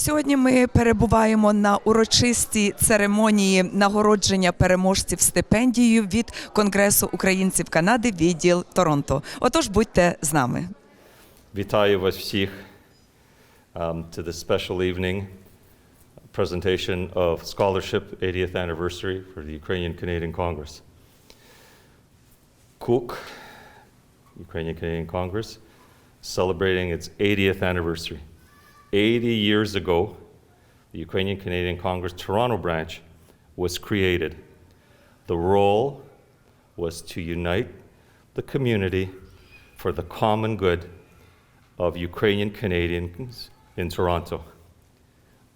Сьогодні ми перебуваємо на урочистій церемонії нагородження переможців стипендією від Конгресу українців Канади, відділ Торонто. Отож, будьте з нами. Вітаю вас всіх to this special evening presentation of scholarship 80th anniversary for the Ukrainian Canadian Congress. KUK, Ukrainian Canadian Congress, celebrating its 80th anniversary. 80 years ago, the Ukrainian Canadian Congress Toronto branch was created. The role was to unite the community for the common good of Ukrainian Canadians in Toronto.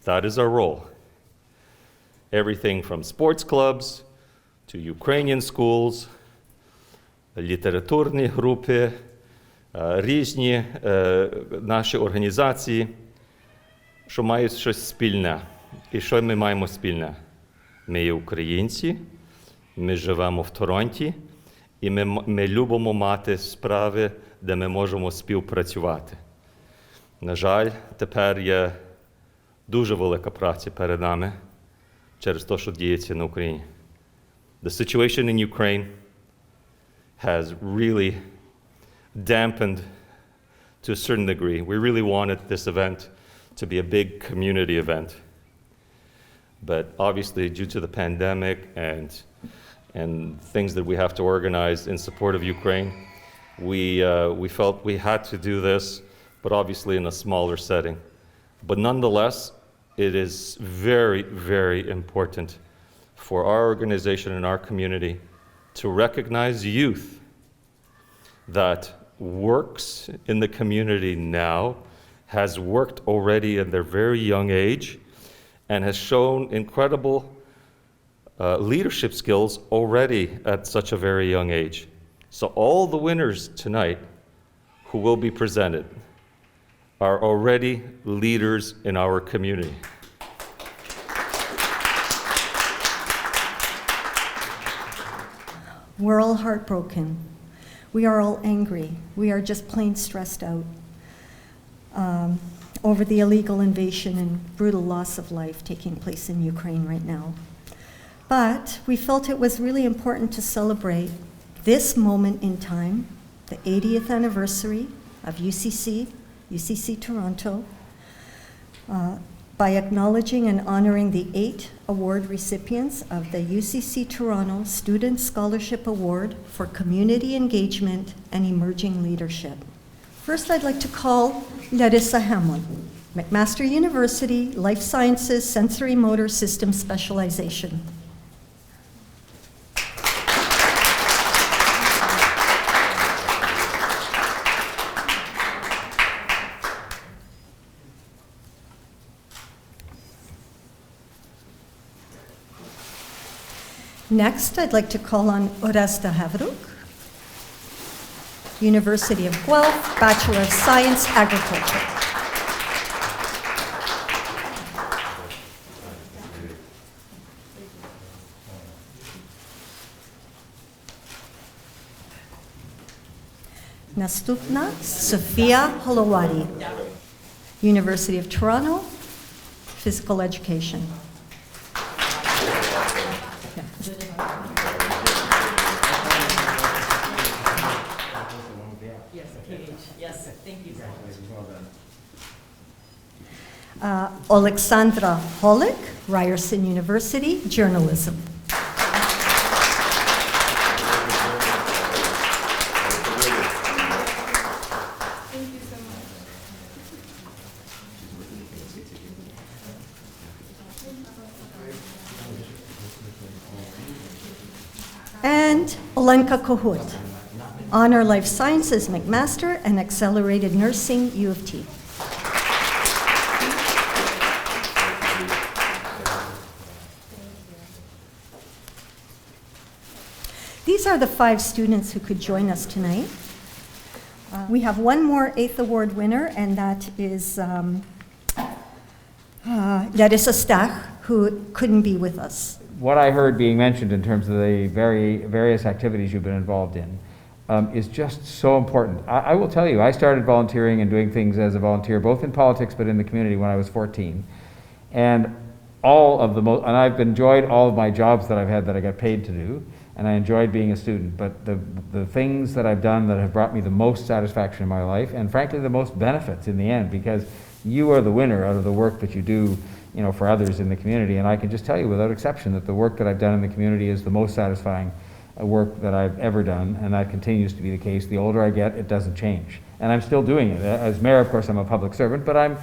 That is our role. Everything from sports clubs to Ukrainian schools, літературні групи, різні наші організації, що мають щось спільне. І що ми маємо спільне? Ми є українці, ми живемо в Торонті, і ми любимо мати справи, де ми можемо співпрацювати. На жаль, тепер є дуже велика праця перед нами через те, що діється на Україні. The situation in Ukraine has really dampened to a certain degree. We really wanted this event to be a big community event. But obviously, due to the pandemic and things that we have to organize in support of Ukraine, we felt we had to do this, but obviously in a smaller setting. But nonetheless, it is very, very important for our organization and our community to recognize youth that works in the community now, has worked already at their very young age, and has shown incredible leadership skills already at such a very young age. So all the winners tonight who will be presented are already leaders in our community. We're all heartbroken. We are all angry. We are just plain stressed out over the illegal invasion and brutal loss of life taking place in Ukraine right now. But we felt it was really important to celebrate this moment in time, the 80th anniversary of UCC Toronto, by acknowledging and honoring the 8 award recipients of the UCC Toronto Student Scholarship Award for Community Engagement and Emerging Leadership. First, I'd like to call Larissa Hamlin, McMaster University, Life Sciences, Sensory Motor System Specialization. Next, I'd like to call on Oresta Havruk, University of Guelph, Bachelor of Science, Agriculture. Наступна Софia Holowati, University of Toronto, Physical Education. Alexandra Holik, Ryerson University, Journalism. Thank you so much. And Olenka Kohut, Honor Life Sciences McMaster and Accelerated Nursing, U of T. These are the 5 students who could join us tonight. We have one more 8th award winner, and that is Larissa Stach, who couldn't be with us. What I heard being mentioned in terms of the various activities you've been involved in is just so important. I will tell you, I started volunteering and doing things as a volunteer, both in politics but in the community when I was 14. And and I've enjoyed all of my jobs that I've had that I got paid to do, and I enjoyed being a student. But the things that I've done that have brought me the most satisfaction in my life, and frankly the most benefits in the end, because you are the winner out of the work that you do, for others in the community. And I can just tell you without exception that the work that I've done in the community is the most satisfying work that I've ever done, and that continues to be the case. The older I get, it doesn't change. And I'm still doing it. As mayor, of course, I'm a public servant, but I'm,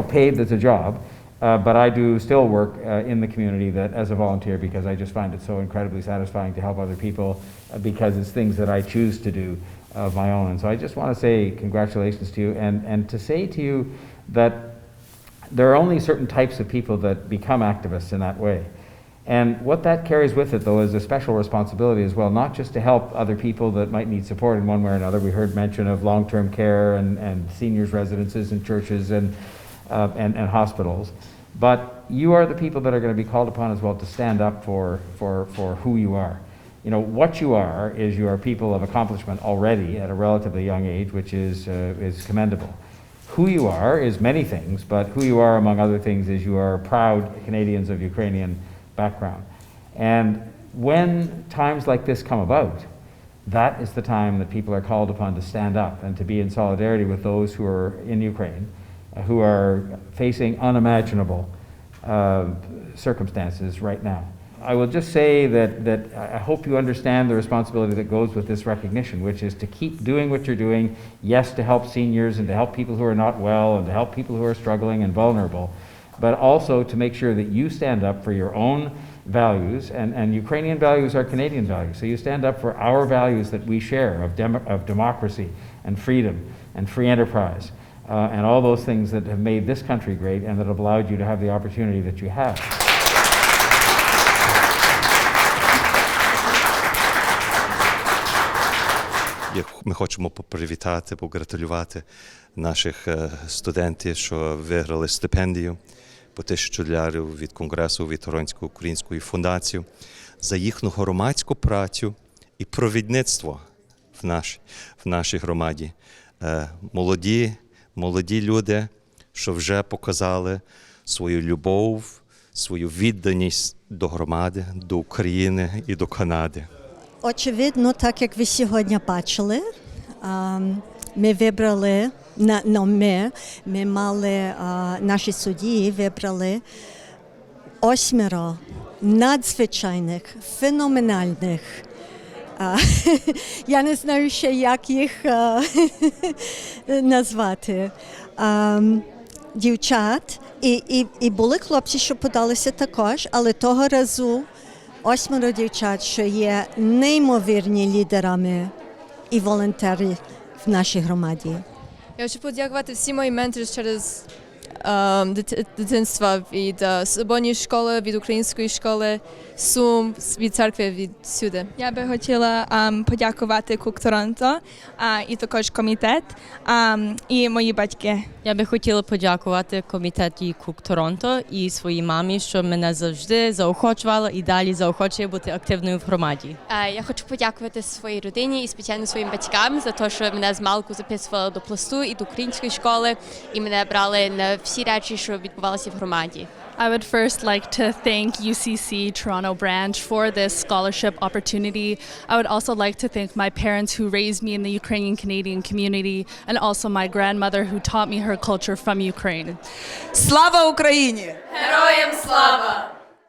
paid as a job. But I do still work in the community as a volunteer, because I just find it so incredibly satisfying to help other people, because it's things that I choose to do of my own. And so I just want to say congratulations to you, and to say to you that there are only certain types of people that become activists in that way. And what that carries with it, though, is a special responsibility as well, not just to help other people that might need support in one way or another. We heard mention of long-term care and seniors' residences and churches and hospitals. But you are the people that are going to be called upon as well to stand up for who you are. What you are people of accomplishment already at a relatively young age, which is commendable. Who you are is many things, but who you are, among other things, is you are proud Canadians of Ukrainian background. And when times like this come about, that is the time that people are called upon to stand up and to be in solidarity with those who are in Ukraine, who are facing unimaginable circumstances right now. I will just say that I hope you understand the responsibility that goes with this recognition, which is to keep doing what you're doing, yes, to help seniors and to help people who are not well and to help people who are struggling and vulnerable, but also to make sure that you stand up for your own values, and Ukrainian values are Canadian values. So you stand up for our values that we share of democracy and freedom and free enterprise, and all those things that have made this country great and that have allowed you to have the opportunity that you have. Ми хочемо привітати, погратулювати наших студентів, що виграли стипендію по $1000 від Конгресу, від Торонтської української фундації, за їхню громадську працю і провідництво в нашій громаді. Молоді люди, що вже показали свою любов, свою відданість до громади, до України і до Канади. Очевидно, так як ви сьогодні бачили, ми вибрали, ми мали, наші судді вибрали 8 надзвичайних, феноменальних, я не знаю ще, як їх назвати, дівчат. І були хлопці, що подалися також, але того разу 8 дівчат, що є неймовірні лідерами і волонтери в нашій громаді. Я хочу подякувати всім моїм менторам через дитинства від суботньої школи, від української школи, Сум, від церкви, від сюди. Я би хотіла подякувати КУК Торонто і також комітет і мої батьки. Я би хотіла подякувати комітеті КУК Торонто і своїй мамі, що мене завжди заохочувала і далі заохочує бути активною в громаді. Я хочу подякувати своїй родині і спеціально своїм батькам за те, що мене з малку записували до пласту і до української школи, і мене брали на всі речі, що відбувалися в громаді. I would first like to thank UCC Toronto branch for this scholarship opportunity. I would also like to thank my parents who raised me in the Ukrainian Canadian community, and also my grandmother who taught me her culture from Ukraine. Слава Україні! Героям слава!